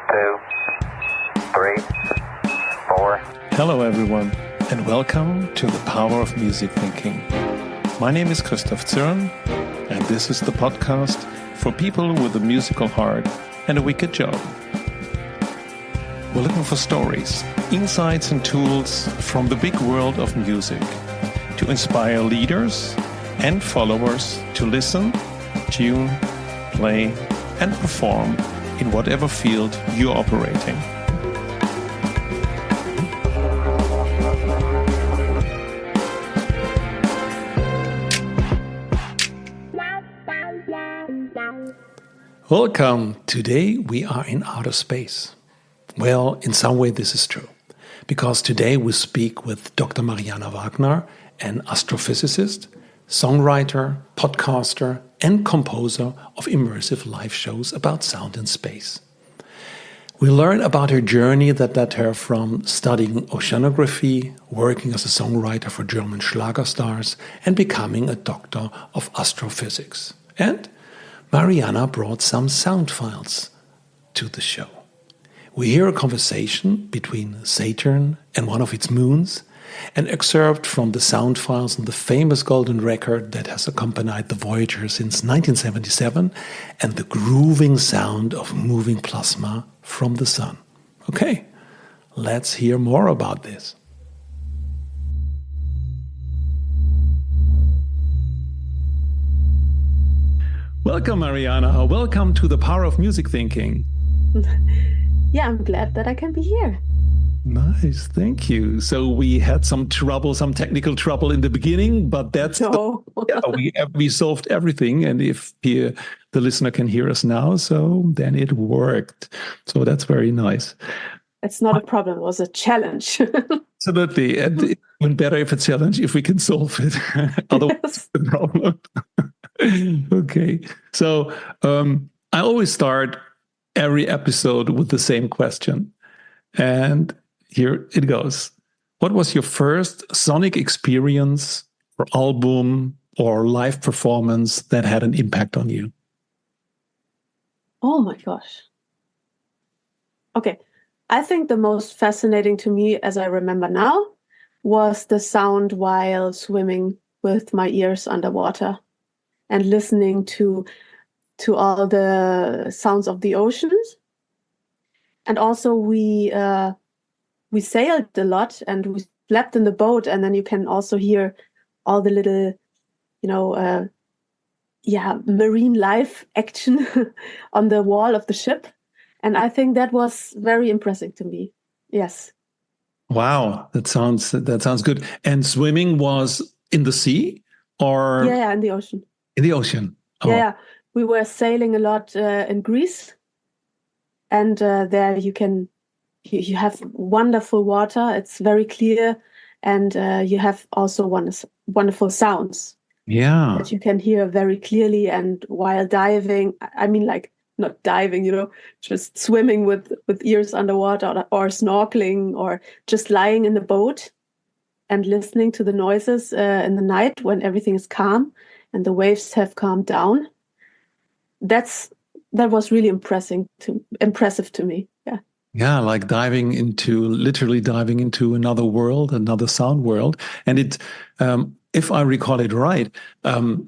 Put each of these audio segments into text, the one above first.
2, 3, 4. Hello everyone, and welcome to the Power of Music Thinking. My name is Christoph Zürn, and this is the podcast for people with a musical heart and a wicked job. We're looking for stories, insights and tools from the big world of music to inspire leaders and followers to listen, tune, play and perform in whatever field you're operating. Welcome. Today we are in outer space. Well, in some way this is true, because today we speak with Dr. Mariana Wagner, an astrophysicist, songwriter, podcaster, and composer of immersive live shows about sound in space. We learn about her journey that led her from studying oceanography, working as a songwriter for German Schlager stars, and becoming a doctor of astrophysics. And Mariana brought some sound files to the show. We hear a conversation between Saturn and one of its moons, an excerpt from the sound files on the famous golden record that has accompanied the Voyager since 1977, and the grooving sound of moving plasma from the sun. Okay, let's hear more about this. Welcome, Mariana. Welcome to the Power of Music Thinking. Yeah, I'm glad that I can be here. Nice, thank you. So we had some technical trouble in the beginning, but that's we solved everything. And if the listener can hear us now, so then it worked. So that's very nice. It's not a problem. It was a challenge. Absolutely, and it's even better if it's a challenge if we can solve it. Otherwise, it's the problem. Okay, so I always start every episode with the same question, and here it goes. What was your first sonic experience or album or live performance that had an impact on you? Oh my gosh. Okay. I think the most fascinating to me, as I remember now, was the sound while swimming with my ears underwater and listening to all the sounds of the oceans. And also we sailed a lot and we slept in the boat, and then you can also hear all the little, marine life action on the wall of the ship. And I think that was very impressive to me. Yes. Wow, that sounds good. And swimming was in the sea or? Yeah, in the ocean. In the ocean. Oh. Yeah, we were sailing a lot in Greece, and there you have wonderful water. It's very clear, and you have also wonderful sounds. Yeah, that you can hear very clearly. And while diving, I mean, like not diving, just swimming with ears underwater, or snorkeling, or just lying in the boat and listening to the noises in the night when everything is calm and the waves have calmed down. That was really impressive to me. Yeah. Yeah, like literally diving into another world, another sound world. And it, if I recall it right,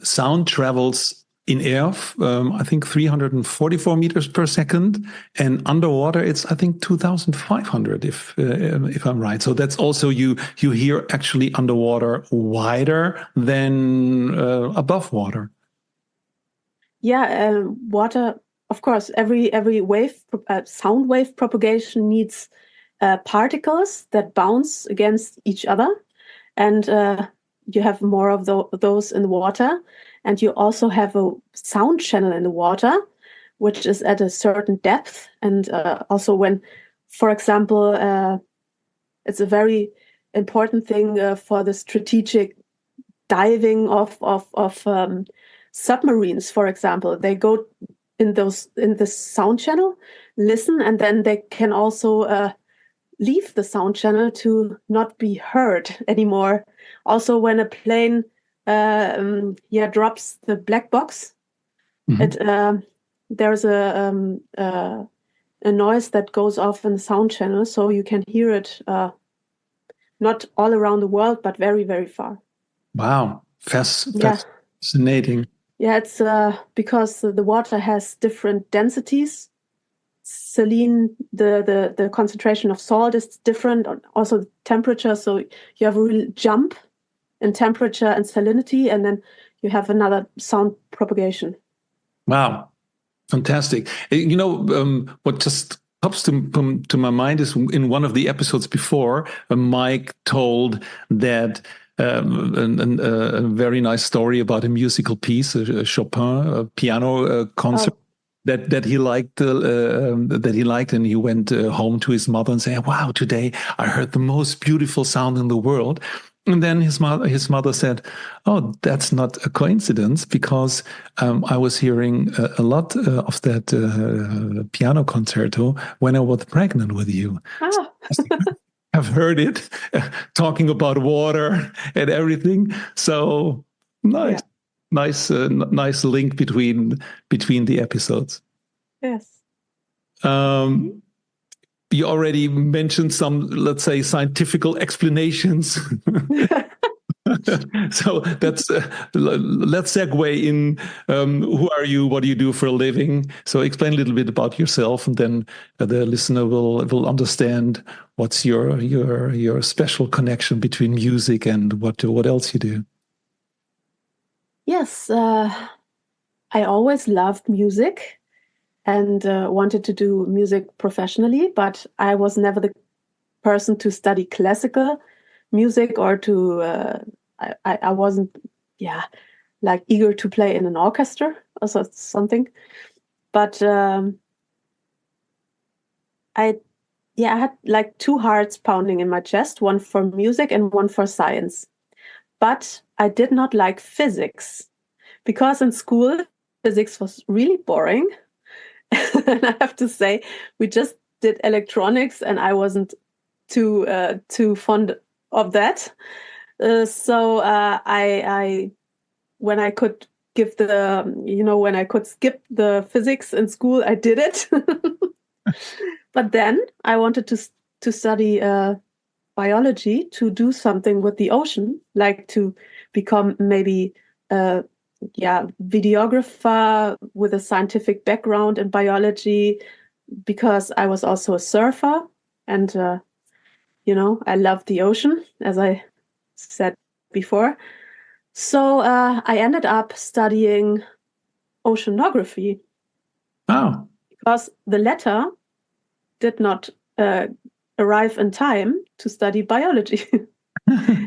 sound travels in air, I think 344 meters per second, and underwater it's I think 2,500 if I'm right. So that's also you hear actually underwater wider than above water. Yeah, water. Of course, every sound wave propagation needs particles that bounce against each other, and you have more of those in the water. And you also have a sound channel in the water, which is at a certain depth. And also when, for example, it's a very important thing for the strategic diving of submarines, for example. They go in the sound channel, listen, and then they can also leave the sound channel to not be heard anymore. Also, when a plane drops the black box, mm-hmm. There's a a noise that goes off in the sound channel, so you can hear it not all around the world, but very, very far. Wow, Yeah. fascinating. Yeah, it's because the water has different densities. Saline, the concentration of salt is different, also the temperature. So you have a real jump in temperature and salinity, and then you have another sound propagation. Wow, fantastic. What just pops to my mind is in one of the episodes before, Mike told that a very nice story about a musical piece, a Chopin piano concert. Oh. That he liked, and he went home to his mother and said, "Wow, today I heard the most beautiful sound in the world." And then his mother said, "Oh, that's not a coincidence, because I was hearing a lot of that piano concerto when I was pregnant with you." Ah. I've heard it talking about water and everything. So nice. Yeah. Nice link between the episodes. Yes. You already mentioned some, let's say, scientific explanations. So that's let's segue in. Who are you? What do you do for a living? So explain a little bit about yourself, and then the listener will understand what's your special connection between music and what else you do. Yes, I always loved music and wanted to do music professionally, but I was never the person to study classical music or to I wasn't like eager to play in an orchestra or something. But I had like two hearts pounding in my chest, one for music and one for science. But I did not like physics, because in school physics was really boring. And I have to say, we just did electronics, and I wasn't too fond of that. So I when I could when I could skip the physics in school, I did it. But then I wanted to study biology, to do something with the ocean, like to become maybe videographer with a scientific background in biology, because I was also a surfer, and I love the ocean, as I said before. So I ended up studying oceanography. Oh. Because the letter did not arrive in time to study biology.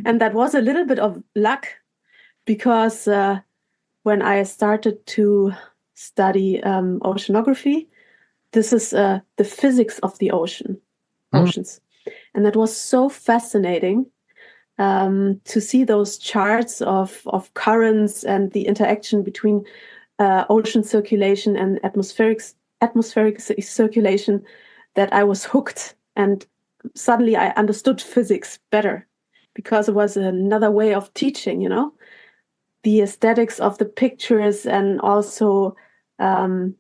And that was a little bit of luck, because when I started to study oceanography, this is the physics of the oceans. And that was so fascinating to see those charts of currents and the interaction between ocean circulation and atmospheric circulation, that I was hooked. And suddenly I understood physics better, because it was another way of teaching, the aesthetics of the pictures, and also the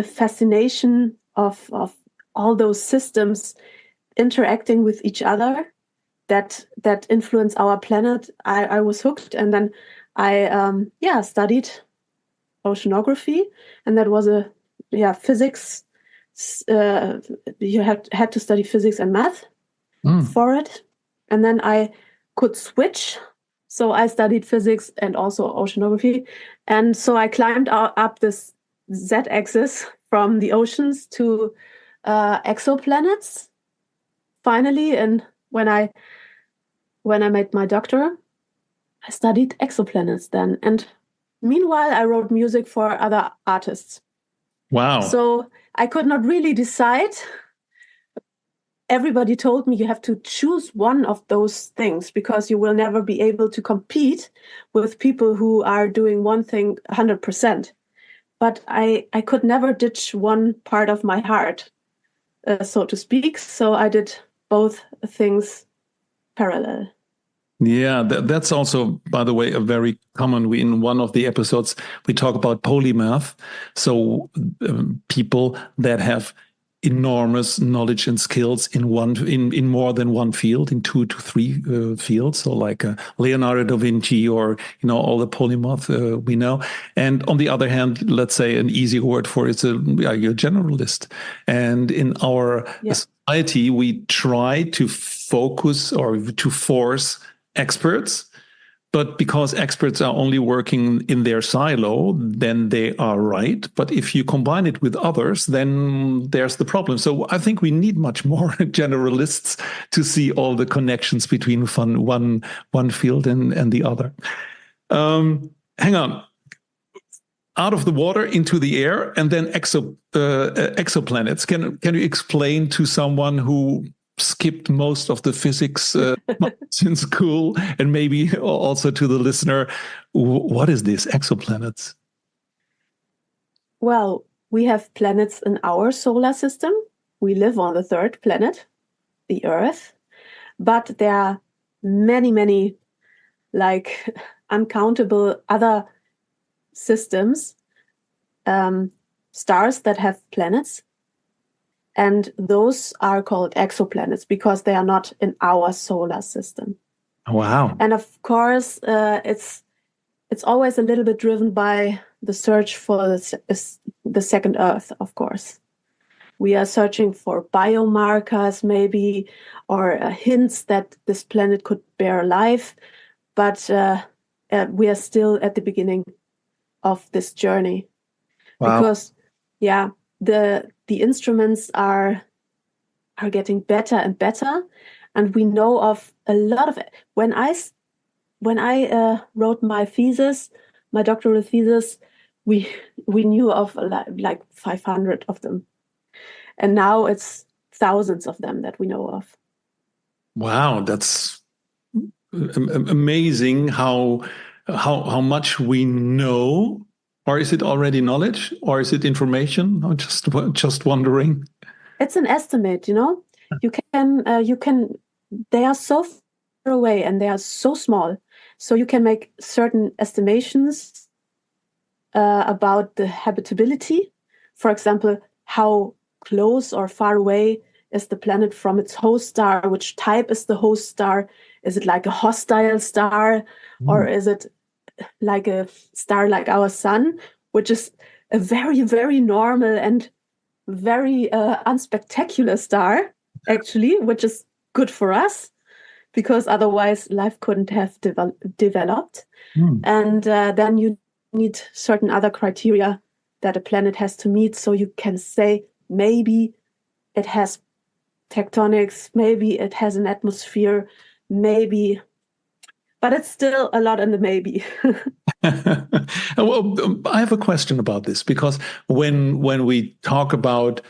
fascination of all those systems interacting with each other that influence our planet. I was hooked, and then I studied oceanography, and that was a physics. You had to study physics and math for it, and then I could switch. So I studied physics and also oceanography, and so I climbed up this z-axis from the oceans to exoplanets. Finally, and when I made my doctorate, I studied exoplanets then, and meanwhile I wrote music for other artists. Wow. So I could not really decide. Everybody told me you have to choose one of those things, because you will never be able to compete with people who are doing one thing 100%. But I could never ditch one part of my heart, so to speak. So I did both things parallel. Yeah, that's also, by the way, a very common. In one of the episodes, we talk about polymath. So people that have enormous knowledge and skills in more than one field, in 2 to 3 fields. So like Leonardo da Vinci, or all the polymath we know. And on the other hand, let's say an easy word for it's you're a generalist. And in our society, we try to focus or to force experts, but because experts are only working in their silo, then they are right. But if you combine it with others, then there's the problem. So I think we need much more generalists to see all the connections between one field and the other. Hang on. Out of the water into the air, and then exoplanets. Can you explain to someone who skipped most of the physics in school, and maybe also to the listener, what is this exoplanets? Well, we have planets in our solar system. We live on the third planet, the Earth, but there are many, many, like uncountable other systems, stars that have planets. And those are called exoplanets because they are not in our solar system. Wow. And of course, it's always a little bit driven by the search for the second Earth, of course. We are searching for biomarkers, maybe, or hints that this planet could bear life. But we are still at the beginning of this journey. Wow. Because, the instruments are getting better and better, and we know of a lot of it. When I wrote my thesis, my doctoral thesis, we knew of like 500 of them, and now it's thousands of them that we know of. Wow, that's amazing how much we know. Or is it already knowledge, or is it information? I'm just wondering. It's an estimate, You can. They are so far away and they are so small, so you can make certain estimations about the habitability. For example, how close or far away is the planet from its host star? Which type is the host star? Is it like a hostile star, or is it like a star like our sun, which is a very, very normal and very unspectacular star, actually, which is good for us because otherwise life couldn't have developed. And then you need certain other criteria that a planet has to meet. So you can say maybe it has tectonics, maybe it has an atmosphere, maybe. But it's still a lot in the maybe. Well, I have a question about this, because when we talk about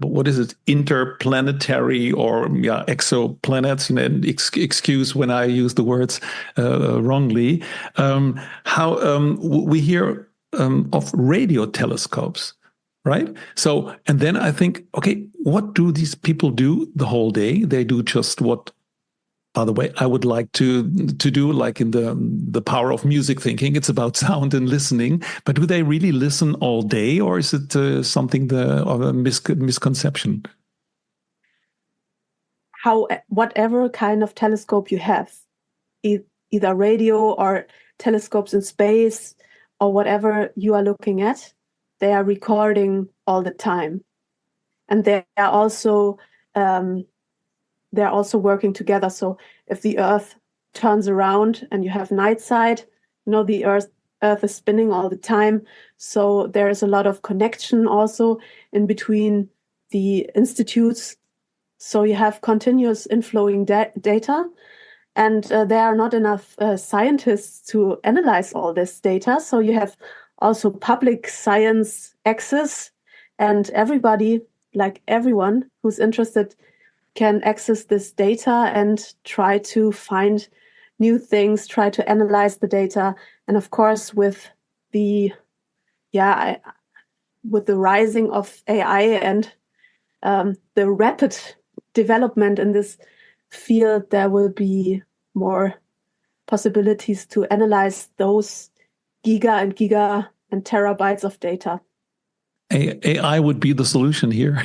what is it, interplanetary or exoplanets, and excuse when I use the words wrongly, we hear of radio telescopes. Right. So, and then I think, okay, what do these people do the whole day? They do just what, by the way, I would like to do, like in the power of music thinking. It's about sound and listening. But do they really listen all day, or is it something of a misconception? Whatever kind of telescope you have, either radio or telescopes in space or whatever you are looking at, they are recording all the time, and they are also working together. So if the Earth turns around and you have night side, the Earth is spinning all the time. So there is a lot of connection also in between the institutes. So you have continuous inflowing data, and there are not enough scientists to analyze all this data. So you have also public science access, and everybody, like everyone who's interested, can access this data and try to find new things, try to analyze the data. And of course, with the rising of AI and the rapid development in this field, there will be more possibilities to analyze those giga and terabytes of data. AI would be the solution here.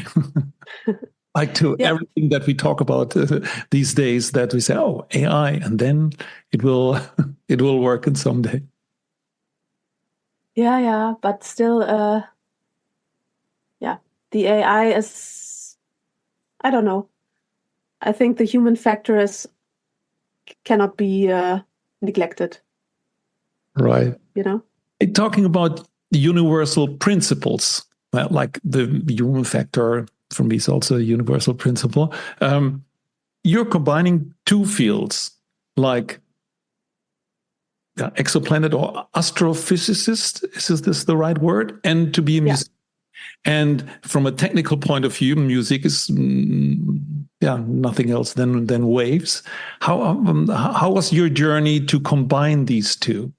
Like to everything that we talk about these days, that we say, oh, AI, and then it will it will work in someday. Yeah, but still, the AI is, I don't know. I think the human factor cannot be neglected. Right. You know? Talking about universal principles, well, like the human factor, for me, is also a universal principle. You're combining two fields, like exoplanet or astrophysicist. Is this the right word? And to be a musician. And from a technical point of view, music is nothing else than waves. How was your journey to combine these two?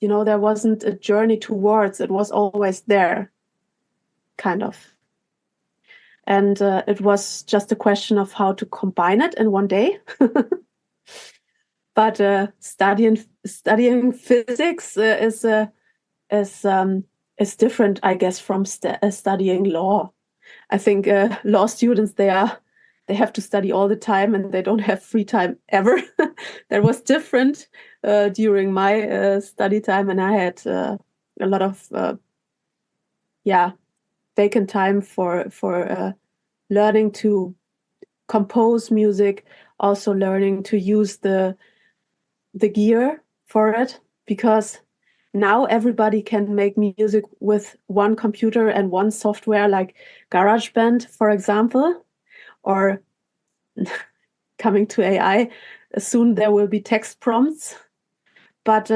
You know, there wasn't a journey towards, it was always there, kind of. And it was just a question of how to combine it in one day. But studying physics is different, I guess, from studying law. I think law students, they have to study all the time and they don't have free time ever. That was different during my study time, and I had a lot of vacant time for learning to compose music, also learning to use the gear for it, because now everybody can make music with one computer and one software, like GarageBand, for example, or coming to AI, soon there will be text prompts. But,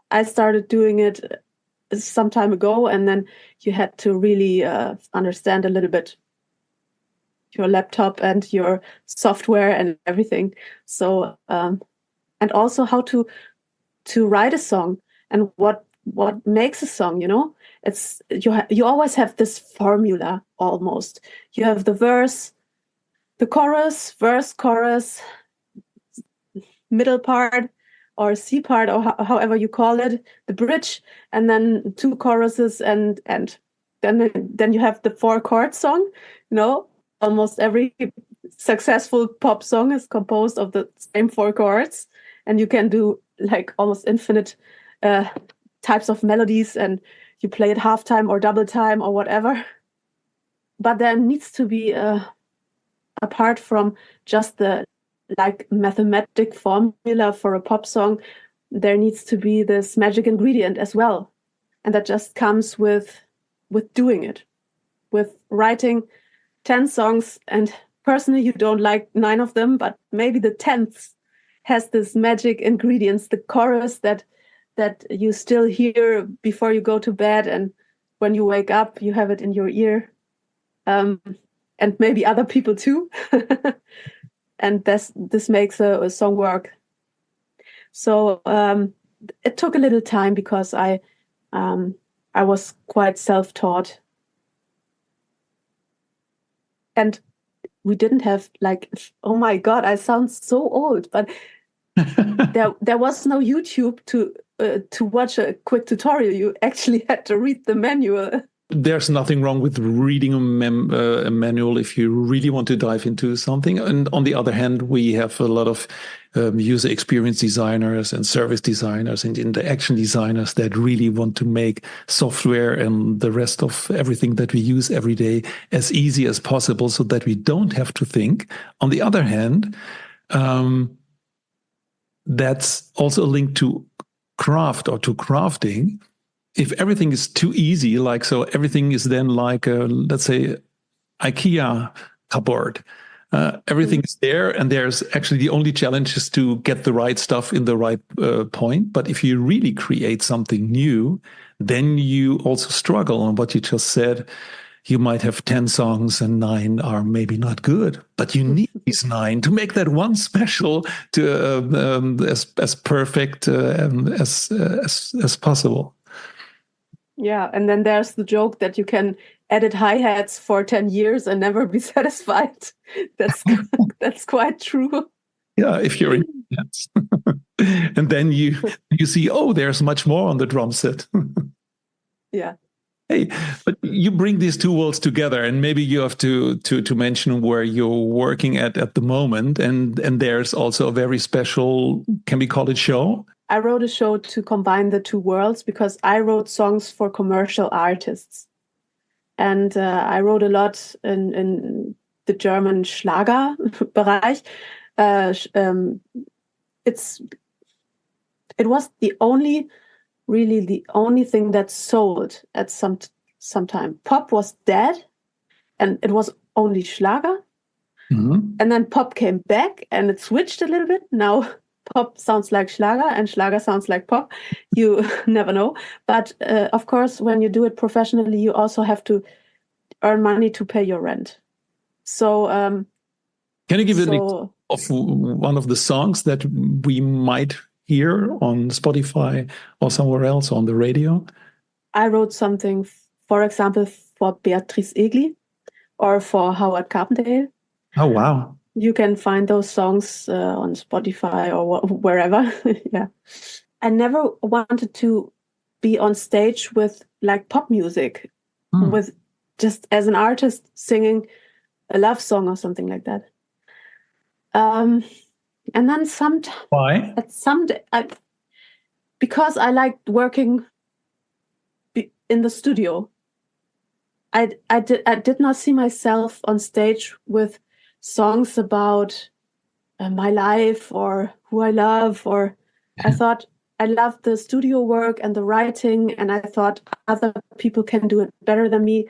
I started doing it some time ago, and then you had to really understand a little bit your laptop and your software and everything. So, and also how to write a song and what makes a song, you know? It's you always have this formula almost. You have the verse, the chorus, verse, chorus, middle part, or C part, or however you call it, the bridge, and then two choruses, and then you have the 4-chord song. You know, almost every successful pop song is composed of the same 4 chords, and you can do like almost infinite types of melodies, and you play it half time or double time or whatever. But there needs to be apart from just the like mathematic formula for a pop song, there needs to be this magic ingredient as well, and that just comes with doing it, with writing 10 songs, and personally you don't like 9 of them, but maybe the 10th has this magic ingredients, the chorus that you still hear before you go to bed, and when you wake up you have it in your ear, and maybe other people too. And this makes a song work. So it took a little time, because I was quite self-taught, and we didn't have like, oh my God, I sound so old, but there was no YouTube to watch a quick tutorial. You actually had to read the manual. There's nothing wrong with reading a manual if you really want to dive into something. And on the other hand, we have a lot of user experience designers and service designers and interaction designers that really want to make software and the rest of everything that we use every day as easy as possible, so that we don't have to think. On the other hand, that's also a link to craft or to crafting. If everything is too easy, like so everything is then like a, let's say, IKEA cupboard. Everything is there, and there's actually the only challenge is to get the right stuff in the right point. But if you really create something new, then you also struggle on what you just said. You might have 10 songs and 9 are maybe not good, but you need these 9 to make that one special, to as perfect as possible. Yeah, and then there's the joke that you can edit hi-hats for 10 years and never be satisfied. That's quite true. Yeah, if you're in yes. And then you see, oh, there's much more on the drum set. Yeah. Hey, but you bring these two worlds together, and maybe you have to mention where you're working at the moment, and there's also a very special, can we call it show? I wrote a show to combine the two worlds because I wrote songs for commercial artists. And I wrote a lot in the German Schlager Bereich. It was the only thing that sold at some time. Pop was dead, and it was only Schlager. Mm-hmm. And then pop came back, and it switched a little bit. Now pop sounds like Schlager, and Schlager sounds like pop. You never know. But of course, when you do it professionally, you also have to earn money to pay your rent. So, can you give an example of one of the songs that we might hear on Spotify or somewhere else on the radio? I wrote something, for example, for Beatrice Egli or for Howard Carpendale. Oh, wow. You can find those songs on Spotify or wherever. Yeah. I never wanted to be on stage with like pop music, with just as an artist singing a love song or something like that. And then why? Because I liked working in the studio. I did not see myself on stage with songs about my life or who I love, or I thought I loved the studio work and the writing, and I thought other people can do it better than me.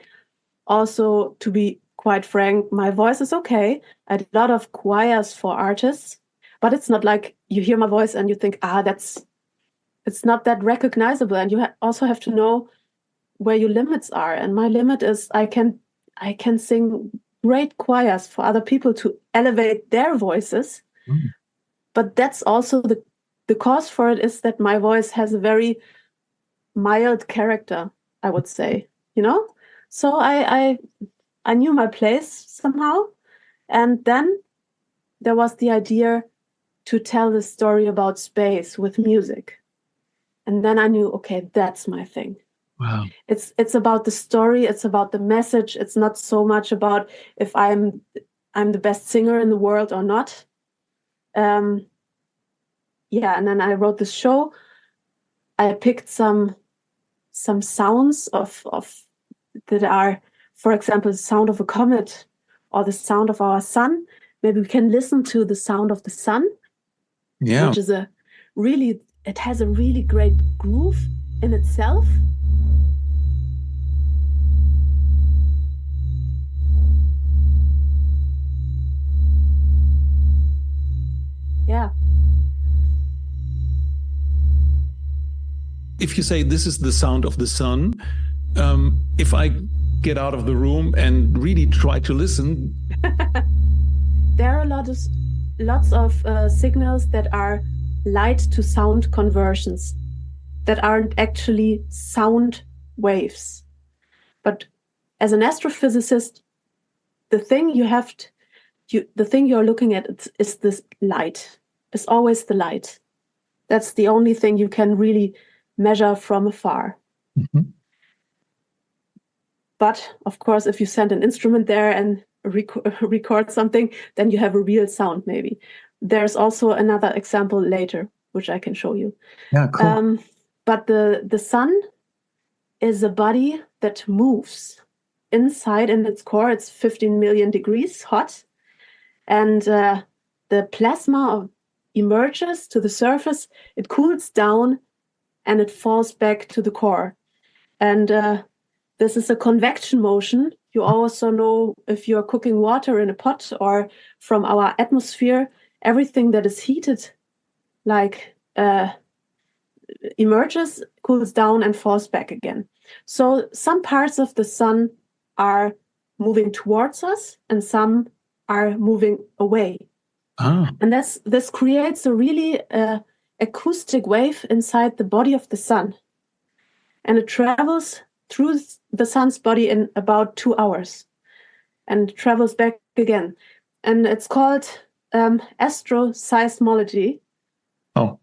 Also, to be quite frank, my voice is okay. I did a lot of choirs for artists, but it's not like you hear my voice and you think, it's not that recognizable. And you also have to know where your limits are. And my limit is I can sing great choirs for other people to elevate their voices. But that's also the cause for it is that my voice has a very mild character, I would say, So I knew my place somehow. And then there was the idea to tell the story about space with music. And then I knew, okay, that's my thing. Wow. It's about the story. It's about the message. It's not so much about if I'm the best singer in the world or not. And then I wrote this show. I picked some sounds of that are, for example, the sound of a comet or the sound of our sun. Maybe we can listen to the sound of the sun, which is it has a really great groove in itself. Yeah. If you say this is the sound of the sun, if I get out of the room and really try to listen, there are lots of signals that are light to sound conversions that aren't actually sound waves. But as an astrophysicist, the thing you're looking at is this light. It's always the light. That's the only thing you can really measure from afar. Mm-hmm. But of course, if you send an instrument there and record something, then you have a real sound maybe. There's also another example later, which I can show you. Yeah, cool. But the sun is a body that moves. Inside in its core, it's 15 million degrees hot. And the plasma emerges to the surface, it cools down, and it falls back to the core. And this is a convection motion. You also know if you're cooking water in a pot or from our atmosphere, everything that is heated emerges, cools down, and falls back again. So some parts of the sun are moving towards us and some are moving away. And this creates a really acoustic wave inside the body of the sun. and it travels through the sun's body in about 2 hours and travels back again. And it's called astroseismology. Oh.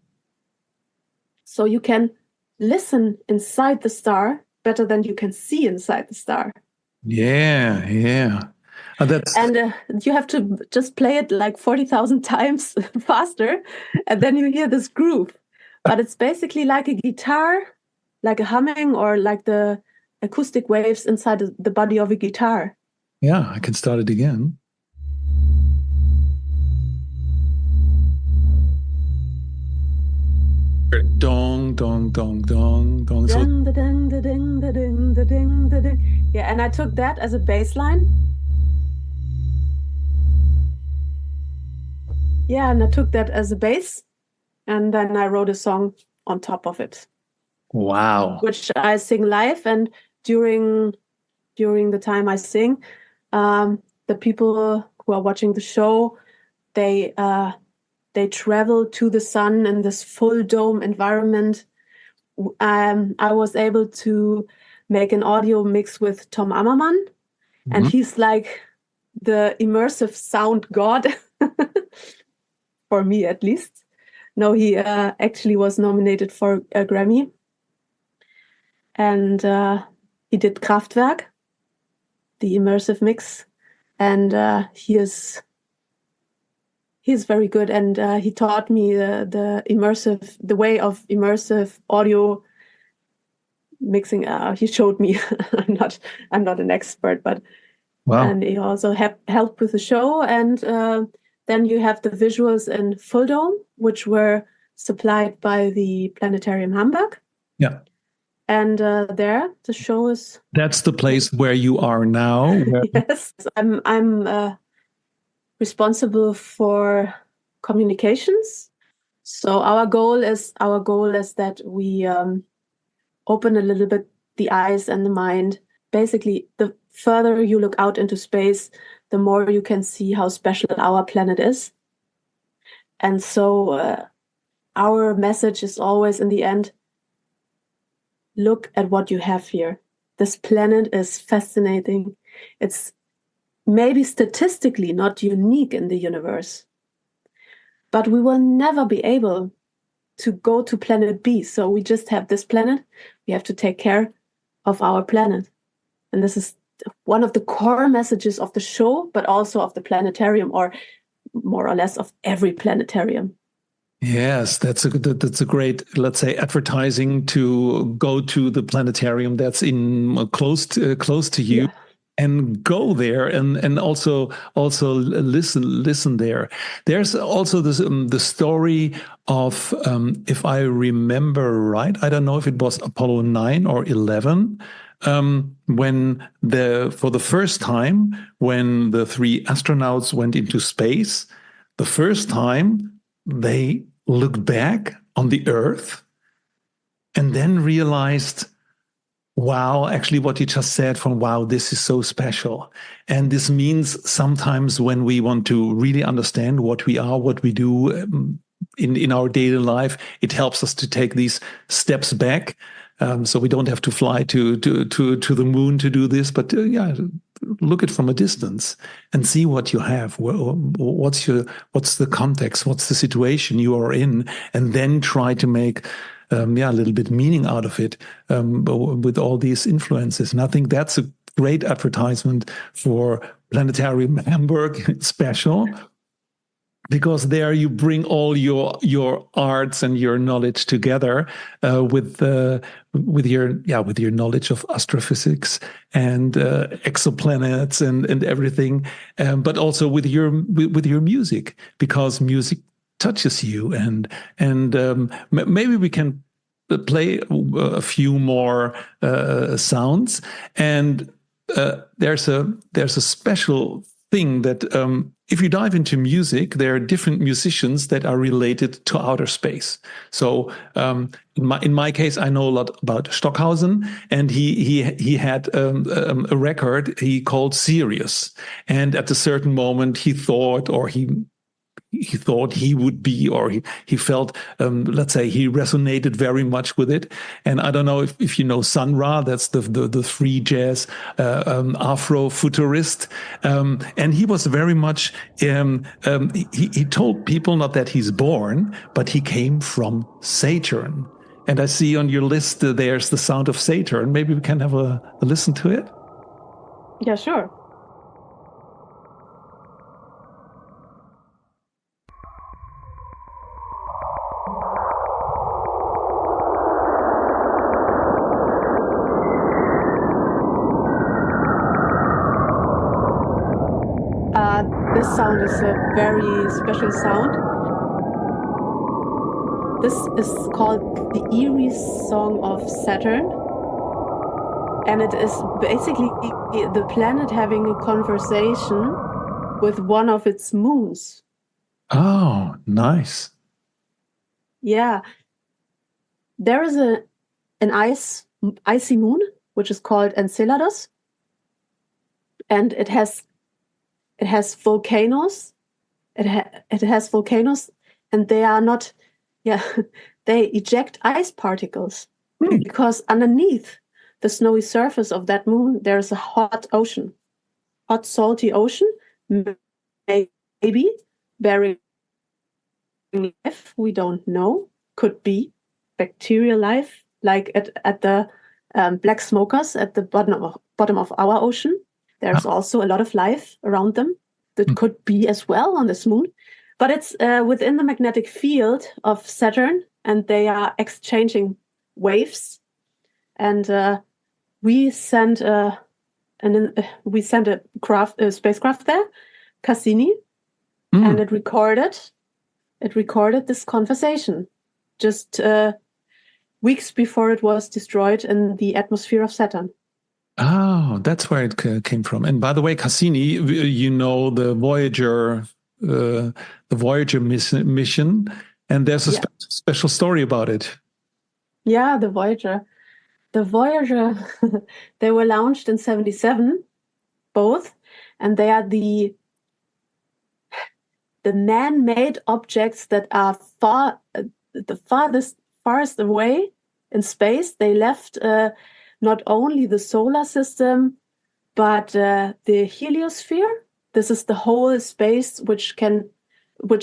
So you can listen inside the star better than you can see inside the star. Yeah, yeah. And you have to just play it like 40,000 times faster, and then you hear this groove. But it's basically like a guitar, like a humming, or like the acoustic waves inside the body of a guitar. Yeah, I can start it again. Dong, dong, dong, dong, dong. So, yeah, and I took that as a bass line. Yeah, and I took that as a bass, and then I wrote a song on top of it. Wow. Which I sing live, and during the time I sing, the people who are watching the show, they travel to the sun in this full dome environment. I was able to make an audio mix with Tom Ammerman, and he's like the immersive sound god, for me at least. No, he actually was nominated for a Grammy. And he did Kraftwerk, the immersive mix, and he's very good. And he taught me the way of immersive audio mixing. He showed me. I'm not an expert, but wow. And he also helped with the show. And then you have the visuals in full dome, which were supplied by the Planetarium Hamburg. Yeah. And there, the show is. That's the place where you are now. Yes, I'm responsible for communications. So our goal is that we open a little bit the eyes and the mind. Basically, the further you look out into space, the more you can see how special our planet is. And so our message is always in the end, look at what you have here. This planet is fascinating. It's maybe statistically not unique in the universe, but we will never be able to go to planet B. So we just have this planet. We have to take care of our planet. And this is one of the core messages of the show, but also of the planetarium, or more or less of every planetarium. Yes, that's a great, let's say, advertising to go to the planetarium that's in close to you. Yeah. And go there and also listen there. There's also this the story of if I remember right, I don't know if it was Apollo 9 or 11, when for the first time when the 3 astronauts went into space, the first time they looked back on the Earth and then realized, wow, actually what you just said wow, this is so special. And this means sometimes when we want to really understand what we are, what we do in our daily life, it helps us to take these steps back. So we don't have to fly to the moon to do this, but look it from a distance and see what you have. What's the context? What's the situation you are in? And then try to make a little bit meaning out of it with all these influences. And I think that's a great advertisement for Planetarium Hamburg special, because there you bring all your arts and your knowledge together with your knowledge of astrophysics and exoplanets and everything, but also with your music, because music touches you, and maybe we can play a few more sounds. And there's a special thing that if you dive into music, there are different musicians that are related to outer space. So in my case, I know a lot about Stockhausen, and he had a record he called Sirius, and at a certain moment he thought, or he he thought he would be, or he felt, let's say, he resonated very much with it. And I don't know if you know Sun Ra, that's the free jazz Afro-futurist. And he was very much, he told people not that he's born, but he came from Saturn. And I see on your list there's the sound of Saturn. Maybe we can have a listen to it. Yeah, sure. This sound is a very special sound. This is called the eerie song of Saturn. And it is basically the planet having a conversation with one of its moons. Oh, nice. Yeah. There is an icy moon, which is called Enceladus. And it has volcanoes. It has volcanoes, and they are not, they eject ice particles because underneath the snowy surface of that moon, there's a hot ocean, hot salty ocean, maybe bearing life. We don't know. Could be bacterial life, like at the black smokers at the bottom of our ocean. There's also a lot of life around them that could be as well on this moon. But it's within the magnetic field of Saturn, and they are exchanging waves. And we sent a spacecraft there, Cassini, and it recorded this conversation just weeks before it was destroyed in the atmosphere of Saturn. Oh, that's where it came from. And by the way, Cassini, you know the Voyager mission, and there's a special story about it. Yeah, the Voyager, they were launched in 1977, both, and they are the man-made objects that are farthest away in space. They left not only the solar system, but the heliosphere. This is the whole space which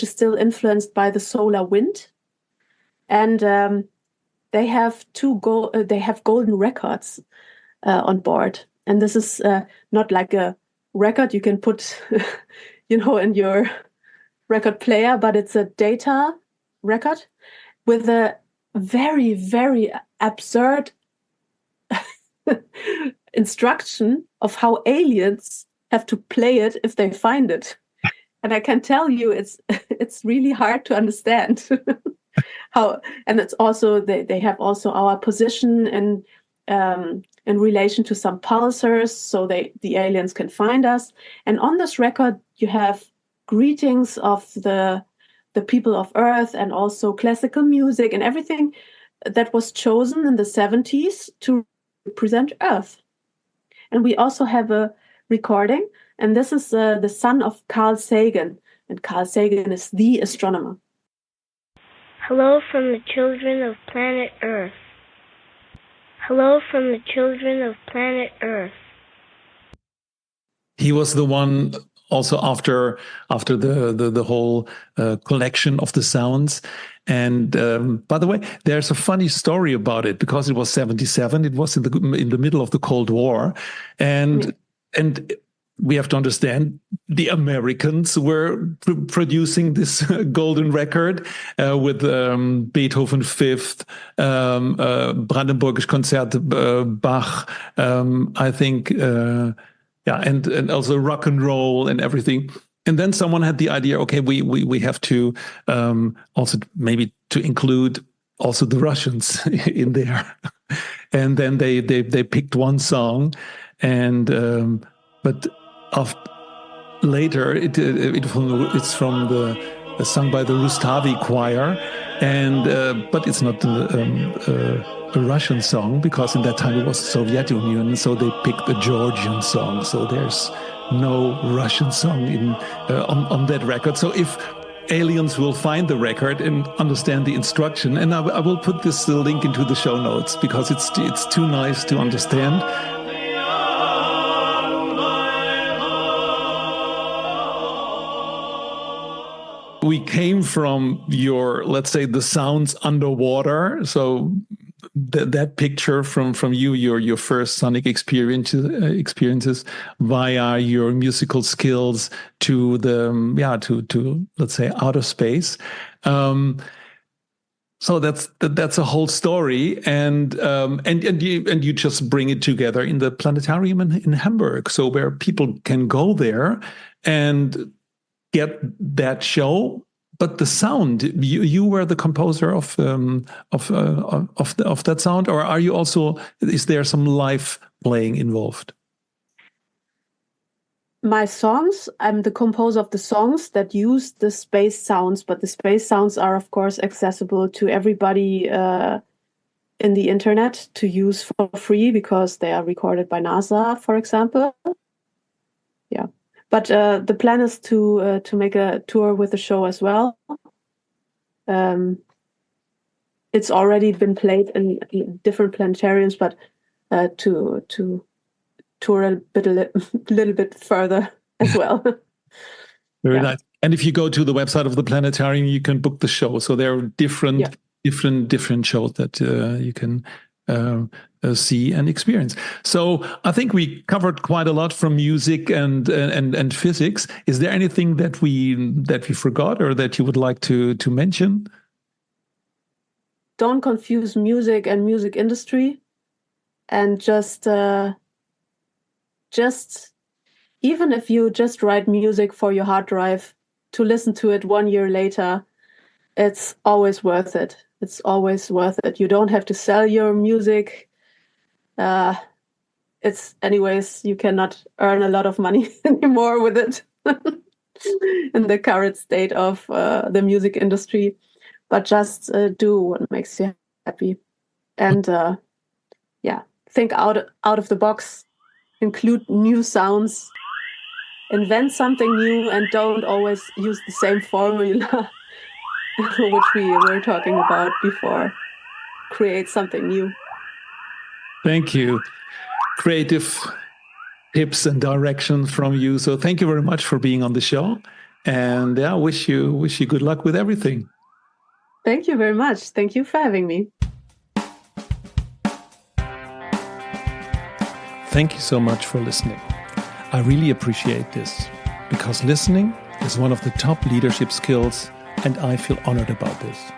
is still influenced by the solar wind, and they have golden records on board. And this is not like a record you can put, in your record player, but it's a data record with a very, very absurd instruction of how aliens have to play it if they find it. And I can tell you it's really hard to understand how, and it's also they have also our position in relation to some pulsars, so the aliens can find us. And on this record you have greetings of the people of Earth, and also classical music and everything that was chosen in the 1970s to represent Earth. And we also have a recording, and this is the son of Carl Sagan, and Carl Sagan is the astronomer. Hello from the children of planet Earth. Hello from the children of planet Earth. He was the one also after the whole collection of the sounds. And by the way, there's a funny story about it, because it was 1977. It was in the middle of the Cold War, and we have to understand the Americans were producing this golden record with Beethoven Fifth, Brandenburgisch Konzert, Bach, I think, and also rock and roll and everything. And then someone had the idea, okay, we have to also maybe to include also the Russians in there. And then they picked one song, and but later it's from the sung by the Rustavi choir, and but it's not a Russian song, because in that time it was the Soviet Union, so they picked a Georgian song. So there's no Russian song on that record. So if aliens will find the record and understand the instruction. And I will put this link into the show notes because it's too nice to understand. We came from your, let's say, the sounds underwater. So that picture from you, your first sonic experiences via your musical skills to to let's say outer space. So that's a whole story, and you just bring it together in the planetarium in Hamburg, so where people can go there and get that show. But the sound, you were the composer of that sound, or are you also? Is there some live playing involved? My songs, I'm the composer of the songs that use the space sounds, but the space sounds are, of course, accessible to everybody in the internet to use for free because they are recorded by NASA, for example. Yeah. But the plan is to make a tour with the show as well. It's already been played in different planetariums, but to tour a little bit further as well. Very nice. And if you go to the website of the planetarium, you can book the show. So there are different shows that you can see and experience. So I think we covered quite a lot from music and physics. Is there anything that we forgot or that you would like to mention? Don't confuse music and music industry, and just even if you just write music for your hard drive to listen to it 1 year later, it's always worth it. It's always worth it. You don't have to sell your music. It's anyways, you cannot earn a lot of money anymore with it in the current state of the music industry. But just do what makes you happy, and think out of the box. Include new sounds, invent something new, and don't always use the same formula which we were talking about before. Create something new. Thank you. Creative tips and directions from you. So thank you very much for being on the show, and wish you good luck with everything. Thank you very much. Thank you for having me. Thank you so much for listening. I really appreciate this because listening is one of the top leadership skills, and I feel honored about this.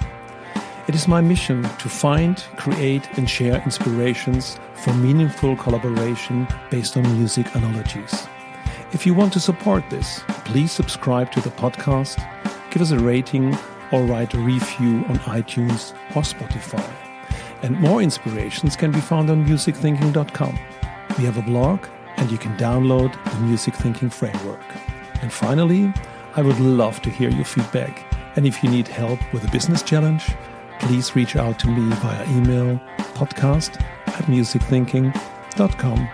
It is my mission to find, create, and share inspirations for meaningful collaboration based on music analogies. If you want to support this, please subscribe to the podcast, give us a rating, or write a review on iTunes or Spotify. And more inspirations can be found on musicthinking.com. We have a blog, and you can download the Music Thinking Framework. And finally, I would love to hear your feedback. And if you need help with a business challenge, please reach out to me via email, podcast@musicthinking.com.